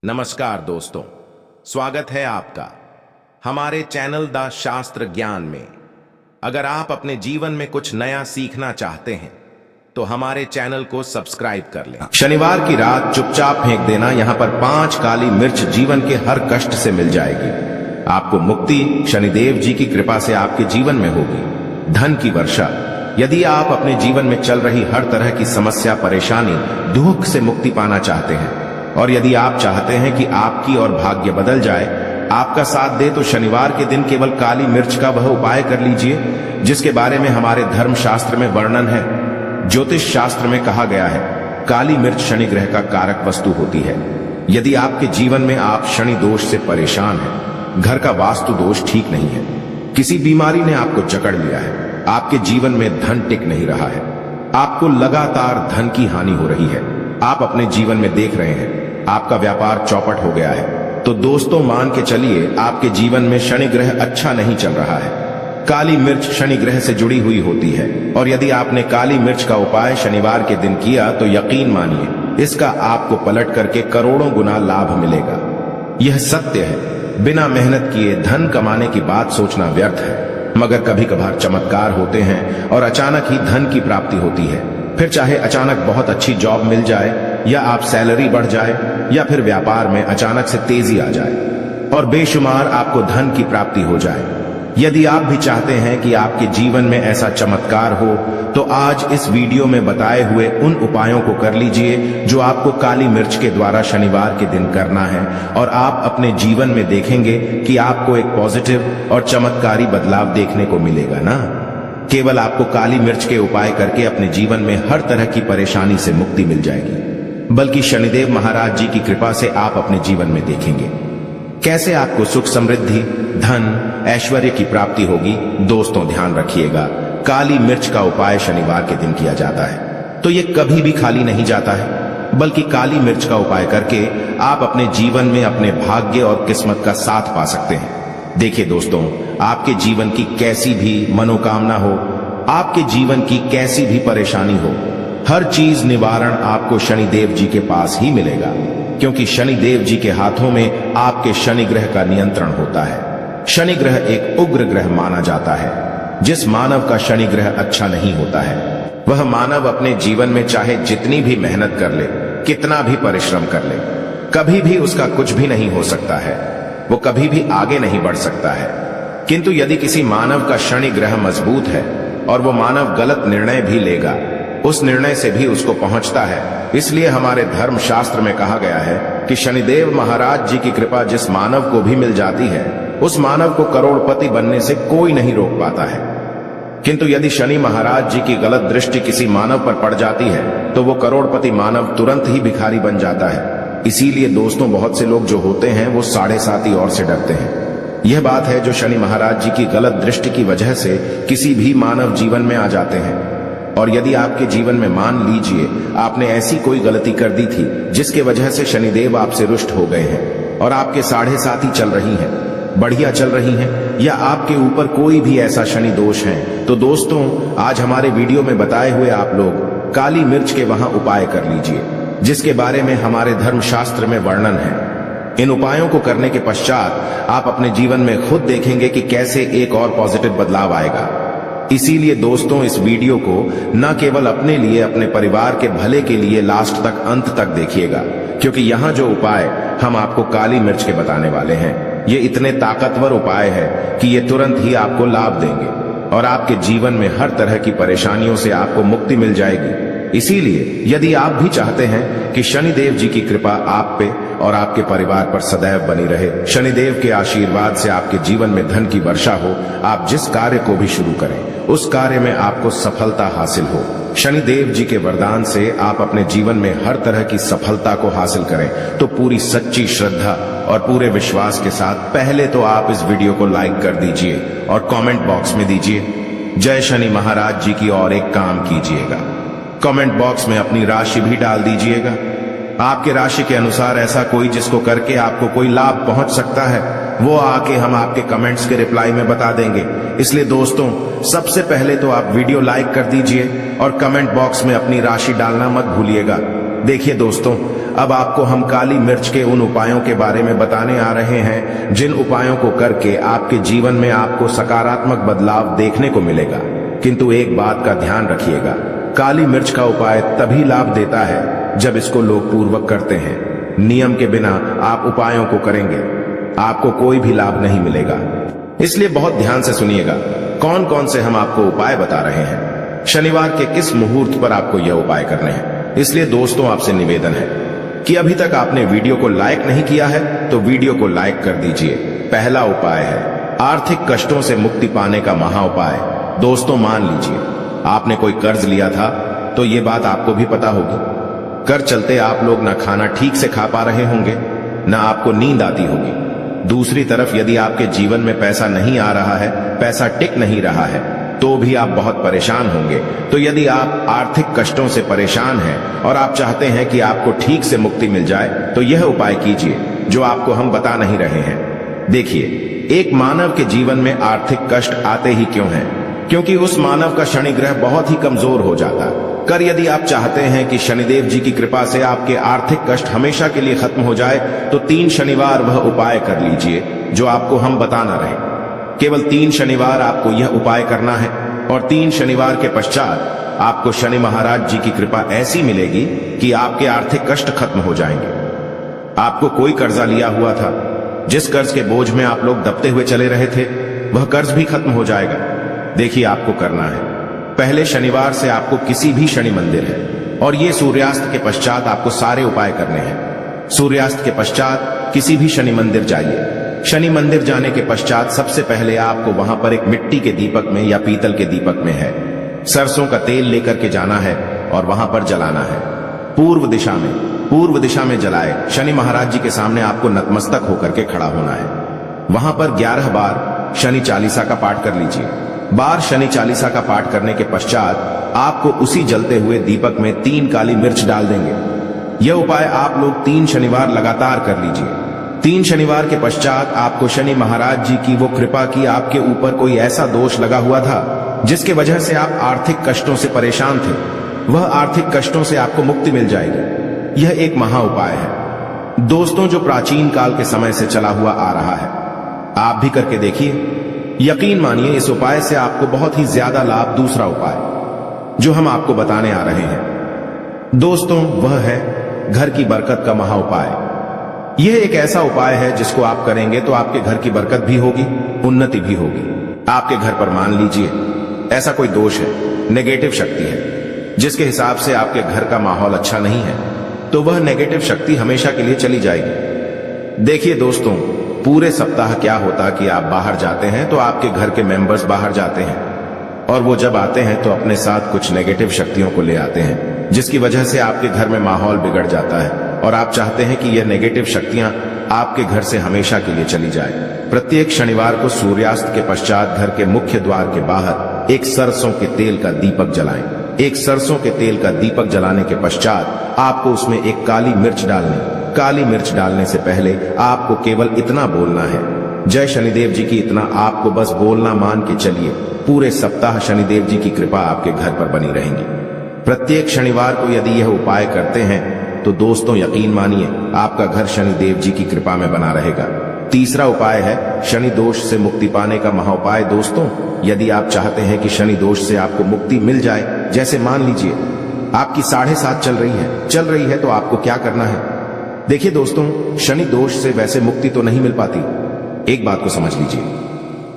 नमस्कार दोस्तों, स्वागत है आपका हमारे चैनल द शास्त्र ज्ञान में। अगर आप अपने जीवन में कुछ नया सीखना चाहते हैं तो हमारे चैनल को सब्सक्राइब कर लें। शनिवार की रात चुपचाप फेंक देना। यहां पर 5 काली मिर्च जीवन के हर कष्ट से मिल जाएगी। आपको मुक्ति शनिदेव जी की कृपा से आपके जीवन में होगी। धन की वर्षा। यदि आप अपने जीवन में चल रही हर तरह की समस्या, परेशानी, दुख से मुक्ति पाना चाहते हैं और यदि आप चाहते हैं कि आपकी और भाग्य बदल जाए, आपका साथ दे, तो शनिवार के दिन केवल काली मिर्च का वह उपाय कर लीजिए जिसके बारे में हमारे धर्म शास्त्र में वर्णन है। ज्योतिष शास्त्र में कहा गया है काली मिर्च शनि ग्रह का कारक वस्तु होती है। यदि आपके जीवन में आप शनि दोष से परेशान हैं, घर का वास्तु दोष ठीक नहीं है, किसी बीमारी ने आपको जकड़ लिया है, आपके जीवन में धन टिक नहीं रहा है, आपको लगातार धन की हानि हो रही है, आप अपने जीवन में देख रहे हैं आपका व्यापार चौपट हो गया है, तो दोस्तों मान के चलिए आपके जीवन में शनि ग्रह अच्छा नहीं चल रहा है। काली मिर्च शनि ग्रह से जुड़ी हुई होती है और यदि आपने काली मिर्च का उपाय शनिवार के दिन किया तो यकीन मानिए इसका आपको पलट करके करोड़ों गुना लाभ मिलेगा। यह सत्य है। बिना मेहनत किए धन कमाने की बात सोचना व्यर्थ है, मगर कभी कभार चमत्कार होते हैं और अचानक ही धन की प्राप्ति होती है। फिर चाहे अचानक बहुत अच्छी जॉब मिल जाए या आप सैलरी बढ़ जाए या फिर व्यापार में अचानक से तेजी आ जाए और बेशुमार आपको धन की प्राप्ति हो जाए। यदि आप भी चाहते हैं कि आपके जीवन में ऐसा चमत्कार हो तो आज इस वीडियो में बताए हुए उन उपायों को कर लीजिए जो आपको काली मिर्च के द्वारा शनिवार के दिन करना है और आप अपने जीवन में देखेंगे कि आपको एक पॉजिटिव और चमत्कारी बदलाव देखने को मिलेगा ना। केवल आपको काली मिर्च के उपाय करके अपने जीवन में हर तरह की परेशानी से मुक्ति मिल जाएगी, बल्कि शनिदेव महाराज जी की कृपा से आप अपने जीवन में देखेंगे कैसे आपको सुख, समृद्धि, धन, ऐश्वर्य की प्राप्ति होगी। दोस्तों ध्यान रखिएगा, काली मिर्च का उपाय शनिवार के दिन किया जाता है तो ये कभी भी खाली नहीं जाता है, बल्कि काली मिर्च का उपाय करके आप अपने जीवन में अपने भाग्य और किस्मत का साथ पा सकते हैं। देखिए दोस्तों, आपके जीवन की कैसी भी मनोकामना हो, आपके जीवन की कैसी भी परेशानी हो, हर चीज निवारण आपको शनिदेव जी के पास ही मिलेगा, क्योंकि शनिदेव जी के हाथों में आपके शनि ग्रह का नियंत्रण होता है। शनि ग्रह एक उग्र ग्रह माना जाता है। जिस मानव का शनि ग्रह अच्छा नहीं होता है वह मानव अपने जीवन में चाहे जितनी भी मेहनत कर ले, कितना भी परिश्रम कर ले, कभी भी उसका कुछ भी नहीं हो सकता है, वो कभी भी आगे नहीं बढ़ सकता है। किंतु यदि किसी मानव का शनि ग्रह मजबूत है और वो मानव गलत निर्णय भी लेगा, उस निर्णय से भी उसको पहुंचता है। इसलिए हमारे धर्म शास्त्र में कहा गया है कि शनिदेव महाराज जी की कृपा जिस मानव को भी मिल जाती है उस मानव को करोड़पति बनने से कोई नहीं रोक पाता है। किंतु यदि शनि महाराज जी की गलत दृष्टि किसी मानव पर पड़ जाती है तो वो करोड़पति मानव तुरंत ही भिखारी बन जाता है। इसीलिए दोस्तों, बहुत से लोग जो होते हैं वो 7.5 और से डरते हैं। यह बात है जो शनि महाराज जी की गलत दृष्टि की वजह से किसी भी मानव जीवन में आ जाते हैं। और यदि आपके जीवन में मान लीजिए आपने ऐसी कोई गलती कर दी थी जिसके वजह से शनिदेव आपसे रुष्ट हो गए हैं और आपके 7.5 ही चल रही हैं, बढ़िया चल रही हैं, या आपके ऊपर कोई भी ऐसा शनि दोष है, तो दोस्तों आज हमारे वीडियो में बताए हुए आप लोग काली मिर्च के वहां उपाय कर लीजिए जिसके बारे में हमारे धर्म शास्त्र में वर्णन है। इन उपायों को करने के पश्चात आप अपने जीवन में खुद देखेंगे कि कैसे एक और पॉजिटिव बदलाव आएगा। इसीलिए दोस्तों इस वीडियो को न केवल अपने लिए, अपने परिवार के भले के लिए लास्ट तक, अंत तक देखिएगा, क्योंकि यहाँ जो उपाय हम आपको काली मिर्च के बताने वाले हैं ये इतने ताकतवर उपाय है कि ये तुरंत ही आपको लाभ देंगे और आपके जीवन में हर तरह की परेशानियों से आपको मुक्ति मिल जाएगी। इसीलिए यदि आप भी चाहते हैं कि शनिदेव जी की कृपा आप पे और आपके परिवार पर सदैव बनी रहे, शनिदेव के आशीर्वाद से आपके जीवन में धन की वर्षा हो, आप जिस कार्य को भी शुरू करें उस कार्य में आपको सफलता हासिल हो, शनिदेव जी के वरदान से आप अपने जीवन में हर तरह की सफलता को हासिल करें, तो पूरी सच्ची श्रद्धा और पूरे विश्वास के साथ पहले तो आप इस वीडियो को लाइक कर दीजिए और कमेंट बॉक्स में दीजिए जय शनि महाराज जी की, और एक काम कीजिएगा, कमेंट बॉक्स में अपनी राशि भी डाल दीजिएगा। आपके राशि के अनुसार ऐसा कोई जिसको करके आपको कोई लाभ पहुंच सकता है वो आके हम आपके कमेंट्स के रिप्लाई में बता देंगे। इसलिए दोस्तों सबसे पहले तो आप वीडियो लाइक कर दीजिए और कमेंट बॉक्स में अपनी राशि डालना मत भूलिएगा। देखिए दोस्तों, अब आपको हम काली मिर्च के उन उपायों के बारे में बताने आ रहे हैं जिन उपायों को करके आपके जीवन में आपको सकारात्मक बदलाव देखने को मिलेगा। किंतु एक बात का ध्यान रखिएगा, काली मिर्च का उपाय तभी लाभ देता है जब इसको लोग पूर्वक करते हैं। नियम के बिना आप उपायों को करेंगे, आपको कोई भी लाभ नहीं मिलेगा। इसलिए बहुत ध्यान से सुनिएगा कौन कौन से हम आपको उपाय बता रहे हैं, शनिवार के किस मुहूर्त पर आपको यह उपाय करने हैं। इसलिए दोस्तों, आपसे निवेदन है कि अभी तक आपने वीडियो को लाइक नहीं किया है तो वीडियो को लाइक कर दीजिए। पहला उपाय है आर्थिक कष्टों से मुक्ति पाने का महा उपाय। दोस्तों, मान लीजिए आपने कोई कर्ज लिया था, तो ये बात आपको भी पता होगी। कर्ज चलते आप लोग ना खाना ठीक से खा पा रहे होंगे, ना आपको नींद आती होगी। दूसरी तरफ यदि आपके जीवन में पैसा नहीं आ रहा है, पैसा टिक नहीं रहा है, तो भी आप बहुत परेशान होंगे। तो यदि आप आर्थिक कष्टों से परेशान हैं और आप चाहते हैं कि आपको ठीक से मुक्ति मिल जाए, तो यह उपाय कीजिए जो आपको हम बता नहीं रहे हैं। देखिए, एक मानव के जीवन में आर्थिक कष्ट आते ही क्यों हैं? क्योंकि उस मानव का शनि ग्रह बहुत ही कमजोर हो जाता। कर यदि आप चाहते हैं कि शनिदेव जी की कृपा से आपके आर्थिक कष्ट हमेशा के लिए खत्म हो जाए, तो 3 शनिवार वह उपाय कर लीजिए जो आपको हम बताना रहे। केवल 3 शनिवार आपको यह उपाय करना है और 3 शनिवार के पश्चात आपको शनि महाराज जी की कृपा ऐसी मिलेगी कि आपके आर्थिक कष्ट खत्म हो जाएंगे। आपको कोई कर्जा लिया हुआ था, जिस कर्ज के बोझ में आप लोग दबते हुए चले रहे थे, वह कर्ज भी खत्म हो जाएगा। देखिए, आपको करना है, पहले शनिवार से आपको किसी भी शनि मंदिर है और ये सूर्यास्त के पश्चात आपको सारे उपाय करने हैं। सूर्यास्त के पश्चात किसी भी शनि मंदिर जाइए। शनि मंदिर जाने के पश्चात सबसे पहले आपको वहां पर एक मिट्टी के दीपक में या पीतल के दीपक में है सरसों का तेल लेकर के जाना है और वहां पर जलाना है। पूर्व दिशा में जलाए शनि महाराज जी के सामने आपको नतमस्तक होकर के खड़ा होना है। वहां पर 11 बार शनि चालीसा का पाठ कर लीजिए। बार शनि चालीसा का पाठ करने के पश्चात आपको उसी जलते हुए दीपक में 3 काली मिर्च डाल देंगे। यह उपाय आप लोग 3 शनिवार लगातार कर लीजिए। 3 शनिवार के पश्चात आपको शनि महाराज जी की वो कृपा की आपके ऊपर कोई ऐसा दोष लगा हुआ था जिसके वजह से आप आर्थिक कष्टों से परेशान थे, वह आर्थिक कष्टों से आपको मुक्ति मिल जाएगी। यह एक महा उपाय है दोस्तों, जो प्राचीन काल के समय से चला हुआ आ रहा है। आप भी करके देखिए, यकीन मानिए इस उपाय से आपको बहुत ही ज्यादा लाभ। दूसरा उपाय जो हम आपको बताने आ रहे हैं दोस्तों, वह है घर की बरकत का महा उपाय। यह एक ऐसा उपाय है जिसको आप करेंगे तो आपके घर की बरकत भी होगी, उन्नति भी होगी। आपके घर पर मान लीजिए ऐसा कोई दोष है, नेगेटिव शक्ति है, जिसके हिसाब से आपके घर का माहौल अच्छा नहीं है, तो वह नेगेटिव शक्ति हमेशा के लिए चली जाएगी। देखिए दोस्तों, पूरे सप्ताह क्या होता कि आप बाहर जाते हैं तो आपके घर के मेंबर्स बाहर जाते हैं और वो जब आते हैं तो अपने साथ कुछ नेगेटिव शक्तियों को ले आते हैं, जिसकी वजह से आपके घर में माहौल बिगड़ जाता है और आप चाहते हैं कि यह नेगेटिव शक्तियां आपके घर से हमेशा के लिए चली जाए। प्रत्येक शनिवार को सूर्यास्त के पश्चात घर के मुख्य द्वार के बाहर एक सरसों के तेल का दीपक जलाएं। एक सरसों के तेल का दीपक जलाने के पश्चात आपको उसमें एक काली मिर्च डालनी। काली मिर्च डालने से पहले आपको केवल इतना बोलना है, जय शनिदेव जी की। इतना आपको बस बोलना, मान के चलिए पूरे सप्ताह शनिदेव जी की कृपा आपके घर पर बनी रहेगी। प्रत्येक शनिवार को यदि यह उपाय करते हैं तो दोस्तों यकीन मानिए आपका घर शनिदेव जी की कृपा में बना रहेगा। तीसरा उपाय है शनि दोष से मुक्ति पाने का महाउपाय। दोस्तों, यदि आप चाहते हैं कि शनि दोष से आपको मुक्ति मिल जाए, जैसे मान लीजिए आपकी 7.5 चल रही है, तो आपको क्या करना है? देखिए दोस्तों, शनि दोष से वैसे मुक्ति तो नहीं मिल पाती। एक बात को समझ लीजिए,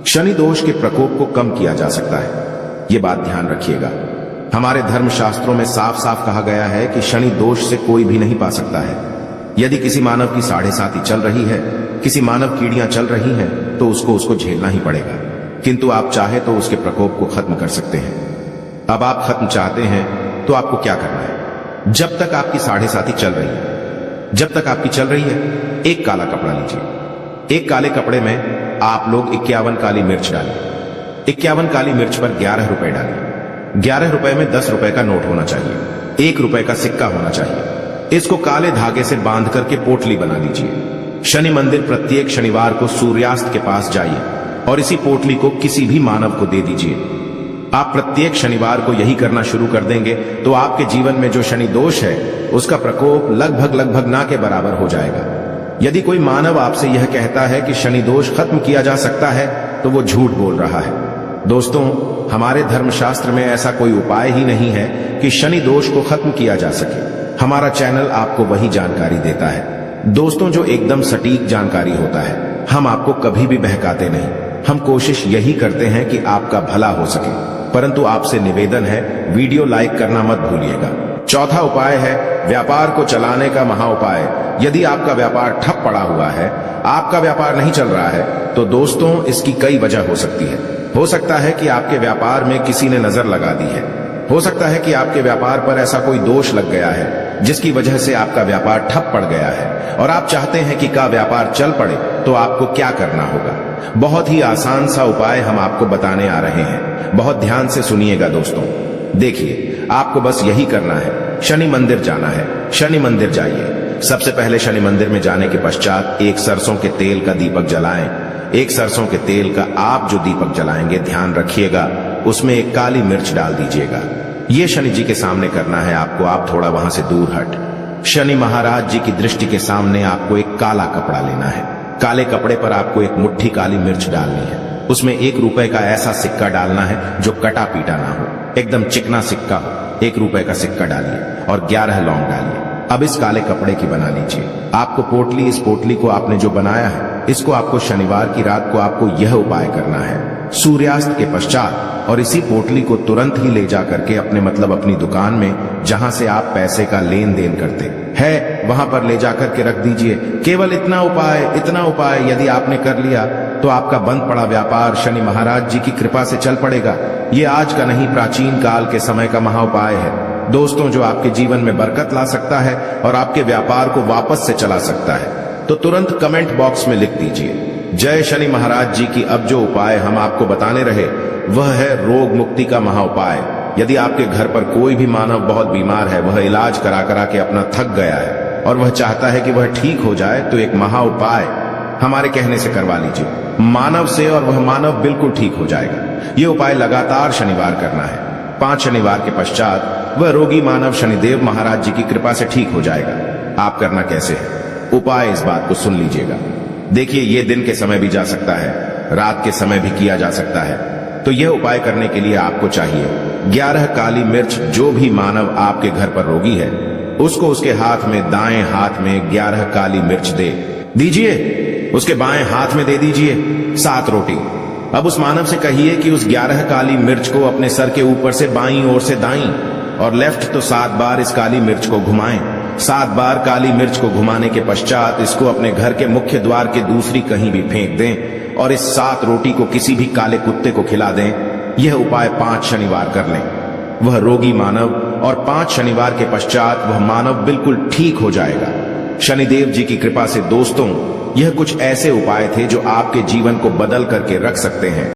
शनि दोष के प्रकोप को कम किया जा सकता है। यह बात ध्यान रखिएगा। हमारे धर्म शास्त्रों में साफ साफ कहा गया है कि शनि दोष से कोई भी नहीं पा सकता है। यदि किसी मानव की 7.5 चल रही है, किसी मानव कीड़ियां चल रही हैं, तो उसको झेलना ही पड़ेगा। किंतु आप चाहे तो उसके प्रकोप को खत्म कर सकते हैं। अब आप खत्म चाहते हैं तो आपको क्या करना है? जब तक आपकी 7.5 चल रही है, जब तक आपकी चल रही है, एक काला कपड़ा लीजिए। एक काले कपड़े में आप लोग 51 काली मिर्च डालिए। 51 काली मिर्च पर 11 रुपए डालिए। 11 रुपए में 10 रुपए का नोट होना चाहिए, 1 रुपए का सिक्का होना चाहिए। इसको काले धागे से बांध करके पोटली बना लीजिए। शनि मंदिर प्रत्येक शनिवार को सूर्यास्त के पास जाइए और इसी पोटली को किसी भी मानव को दे दीजिए। आप प्रत्येक शनिवार को यही करना शुरू कर देंगे तो आपके जीवन में जो शनि दोष है उसका प्रकोप लगभग ना के बराबर हो जाएगा। यदि कोई मानव आपसे यह कहता है कि शनि दोष खत्म किया जा सकता है तो वो झूठ बोल रहा है। दोस्तों, हमारे धर्मशास्त्र में ऐसा कोई उपाय ही नहीं है कि शनि दोष को खत्म किया जा सके। हमारा चैनल आपको वही जानकारी देता है दोस्तों जो एकदम सटीक जानकारी होता है। हम आपको कभी भी बहकाते नहीं। हम कोशिश यही करते हैं कि आपका भला हो सके, परंतु आपसे निवेदन है वीडियो लाइक करना मत भूलिएगा। चौथा उपाय है व्यापार को चलाने का महा उपाय। यदि आपका व्यापार ठप पड़ा हुआ है, आपका व्यापार नहीं चल रहा है, तो दोस्तों इसकी कई वजह हो सकती है। हो सकता है कि आपके व्यापार में किसी ने नजर लगा दी है। हो सकता है कि आपके व्यापार पर ऐसा कोई दोष लग गया है जिसकी वजह से आपका व्यापार ठप पड़ गया है और आप चाहते हैं कि का व्यापार चल पड़े, तो आपको क्या करना होगा। बहुत ही आसान सा उपाय हम आपको बताने आ रहे हैं। बहुत ध्यान से सुनिएगा दोस्तों। देखिए, आपको बस यही करना है, शनि मंदिर जाना है। शनि मंदिर जाइए। सबसे पहले शनि मंदिर में जाने के पश्चात एक सरसों के तेल का दीपक जलाएं। एक सरसों के तेल का आप जो दीपक जलाएंगे, ध्यान रखिएगा उसमें एक काली मिर्च डाल दीजिएगा। ये शनि जी के सामने करना है आपको। आप थोड़ा वहां से दूर हट। शनि महाराज जी की दृष्टि के सामने आपको एक काला कपड़ा लेना है। काले कपड़े पर आपको एक मुट्ठी काली मिर्च डालनी है। उसमें 1 रुपए का ऐसा सिक्का डालना है जो कटा पीटा ना हो, एकदम चिकना सिक्का हो। 1 रुपए का सिक्का डालिए और 11 लौंग डालिए। अब इस काले कपड़े की बना लीजिए आपको पोटली। इस पोटली को आपने जो बनाया है, इसको आपको शनिवार की रात को आपको यह उपाय करना है सूर्यास्त के पश्चात, और इसी पोटली को तुरंत ही ले जा करके अपनी दुकान में जहां से आप पैसे का लेन देन करते हैं, वहां पर ले जा करके रख दीजिए। केवल इतना उपाय यदि आपने कर लिया तो आपका बंद पड़ा व्यापार शनि महाराज जी की कृपा से चल पड़ेगा। ये आज का नहीं, प्राचीन काल के समय का महा उपाय है दोस्तों, जो आपके जीवन में बरकत ला सकता है और आपके व्यापार को वापस से चला सकता है। तो तुरंत कमेंट बॉक्स में लिख दीजिए जय शनि महाराज जी की। अब जो उपाय हम आपको बताने रहे वह है रोग मुक्ति का महा उपाय। यदि आपके घर पर कोई भी मानव बहुत बीमार है, वह इलाज करा के अपना थक गया है और वह चाहता है कि वह ठीक हो जाए, तो एक महा उपाय हमारे कहने से करवा लीजिए मानव से, और वह मानव बिल्कुल ठीक हो जाएगा। ये उपाय लगातार शनिवार करना है। 5 शनिवार के पश्चात वह रोगी मानव शनिदेव महाराज जी की कृपा से ठीक हो जाएगा। आप करना कैसे है, उपाय इस बात को सुन लीजिएगा। देखिए, ये दिन के समय भी जा सकता है, रात के समय भी किया जा सकता है। तो यह उपाय करने के लिए आपको चाहिए 11 काली मिर्च। जो भी मानव आपके घर पर रोगी है, उसको उसके हाथ में, दाएं हाथ में 11 काली मिर्च दे दीजिए। उसके बाएं हाथ में दे दीजिए 7 रोटी। अब उस मानव से कहिए कि उस 11 काली मिर्च को अपने सर के ऊपर से बाईं ओर से दाईं और लेफ्ट तो 7 बार इस काली मिर्च को घुमाएं। 7 बार काली मिर्च को घुमाने के पश्चात इसको अपने घर के मुख्य द्वार के दूसरी कहीं भी फेंक दें और इस 7 रोटी को किसी भी काले कुत्ते को खिला दें। यह उपाय 5 शनिवार कर लें। वह रोगी मानव, और 5 शनिवार के पश्चात वह मानव बिल्कुल ठीक हो जाएगा शनिदेव जी की कृपा से। दोस्तों, यह कुछ ऐसे उपाय थे जो आपके जीवन को बदल करके रख सकते हैं।